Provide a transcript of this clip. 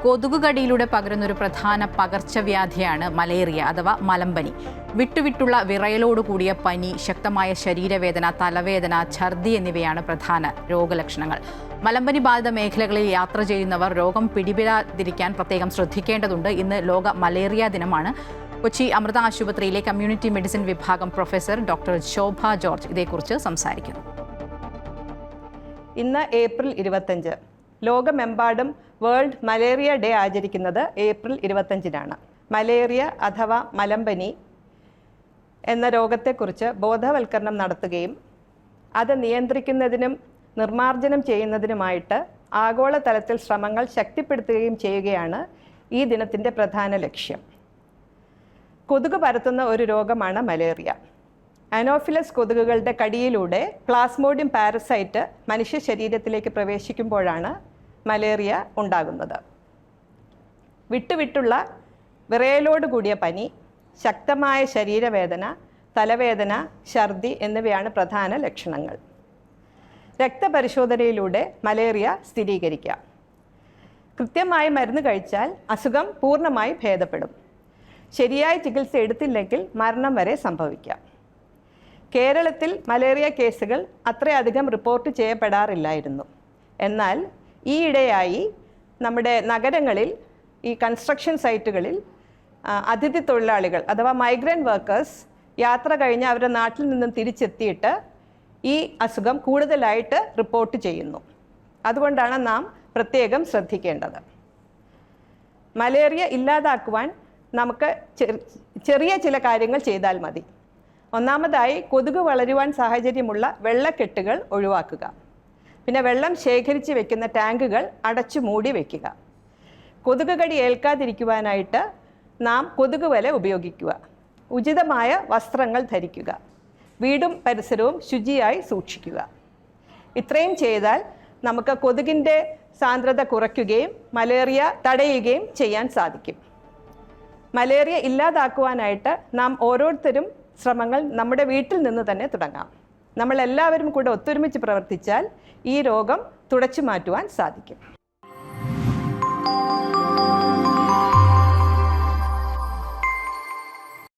കൊതുകുകടിയിലൂടെ പകരുന്നൊരു പ്രധാന പകർച്ചവ്യാധിയാണ് മലേറിയ അഥവാ മലമ്പനി. വിട്ടുവിട്ടുള്ള വിറയലോടുകൂടിയ പനി, ശക്തമായ ശരീരവേദന, തലവേദന, ഛർദി എന്നിവയാണ് പ്രധാന രോഗലക്ഷണങ്ങൾ. മലമ്പനി ബാധിത മേഖലകളിൽ യാത്ര ചെയ്യുന്നവർ രോഗം പിടിപെടാതിരിക്കാൻ പ്രത്യേകം ശ്രദ്ധിക്കേണ്ടതുണ്ട്. ഇന്ന് ലോക മലേറിയ ദിനമാണ്. കൊച്ചി അമൃത ആശുപത്രിയിലെ കമ്മ്യൂണിറ്റി മെഡിസിൻ വിഭാഗം പ്രൊഫസർ ഡോക്ടർ ശോഭ ജോർജ് ഇതേക്കുറിച്ച് സംസാരിക്കുന്നു. ഇന്ന് ഏപ്രിൽ 25. ലോകമെമ്പാടും വേൾഡ് മലേറിയ ഡേ ആചരിക്കുന്നത് ഏപ്രിൽ 25-നാണ്. മലേറിയ അഥവാ മലമ്പനി എന്ന രോഗത്തെക്കുറിച്ച് ബോധവൽക്കരണം നടത്തുകയും അത് നിയന്ത്രിക്കുന്നതിനും നിർമ്മാർജ്ജനം ചെയ്യുന്നതിനുമായിട്ട് ആഗോളതലത്തിൽ ശ്രമങ്ങൾ ശക്തിപ്പെടുത്തുകയും ചെയ്യുകയാണ് ഈ ദിനത്തിൻ്റെ പ്രധാന ലക്ഷ്യം. കൊതുക് പരത്തുന്ന ഒരു രോഗമാണ് മലേറിയ. അനോഫിലസ് കൊതുകുകളുടെ കടിയിലൂടെ പ്ലാസ്മോഡിയം പാരസൈറ്റ് മനുഷ്യ ശരീരത്തിലേക്ക് പ്രവേശിക്കുമ്പോഴാണ് മലേറിയ ഉണ്ടാകുന്നത്. വിട്ടുവിട്ടുള്ള വിറയലോട് കൂടിയ പനി, ശക്തമായ ശരീരവേദന, തലവേദന, ഛർദി എന്നിവയാണ് പ്രധാന ലക്ഷണങ്ങൾ. രക്തപരിശോധനയിലൂടെ മലേറിയ സ്ഥിരീകരിക്കാം. കൃത്യമായ മരുന്ന് കഴിച്ചാൽ അസുഖം പൂർണ്ണമായി ഭേദപ്പെടും. ശരിയായ ചികിത്സ എടുത്തില്ലെങ്കിൽ മരണം വരെ സംഭവിക്കാം. കേരളത്തിൽ മലേറിയ കേസുകൾ അത്രയധികം റിപ്പോർട്ട് ചെയ്യപ്പെടാറില്ലായിരുന്നു. എന്നാൽ ഈയിടെയായി നമ്മുടെ നഗരങ്ങളിൽ, ഈ കൺസ്ട്രക്ഷൻ സൈറ്റുകളിൽ അതിഥി തൊഴിലാളികൾ അഥവാ മൈഗ്രൻ്റ് വർക്കേഴ്സ് യാത്ര കഴിഞ്ഞ് അവരുടെ നാട്ടിൽ നിന്നും തിരിച്ചെത്തിയിട്ട് ഈ അസുഖം കൂടുതലായിട്ട് റിപ്പോർട്ട് ചെയ്യുന്നു. അതുകൊണ്ടാണ് നാം പ്രത്യേകം ശ്രദ്ധിക്കേണ്ടത്. മലേറിയ ഇല്ലാതാക്കുവാൻ നമുക്ക് ചെറിയ ചില കാര്യങ്ങൾ ചെയ്താൽ മതി. ഒന്നാമതായി, കൊതുക് വളരുവാൻ സാഹചര്യമുള്ള വെള്ളക്കെട്ടുകൾ ഒഴിവാക്കുക. പിന്നെ വെള്ളം ശേഖരിച്ച് വെക്കുന്ന ടാങ്കുകൾ അടച്ചു മൂടി വയ്ക്കുക. കൊതുക് കടി ഏൽക്കാതിരിക്കുവാനായിട്ട് നാം കൊതുക് വല ഉപയോഗിക്കുക. ഉചിതമായ വസ്ത്രങ്ങൾ ധരിക്കുക. വീടും പരിസരവും ശുചിയായി സൂക്ഷിക്കുക. ഇത്രയും ചെയ്താൽ നമുക്ക് കൊതുകിൻ്റെ സാന്ദ്രത കുറയ്ക്കുകയും മലേറിയ തടയുകയും ചെയ്യാൻ സാധിക്കും. മലേറിയ ഇല്ലാതാക്കുവാനായിട്ട് നാം ഓരോരുത്തരും ശ്രമങ്ങൾ നമ്മുടെ വീട്ടിൽ നിന്ന് തന്നെ തുടങ്ങാം. നമ്മളെല്ലാവരും കൂടെ ഒത്തൊരുമിച്ച് പ്രവർത്തിച്ചാൽ ഈ രോഗം തുടച്ചു മാറ്റുവാൻ സാധിക്കും.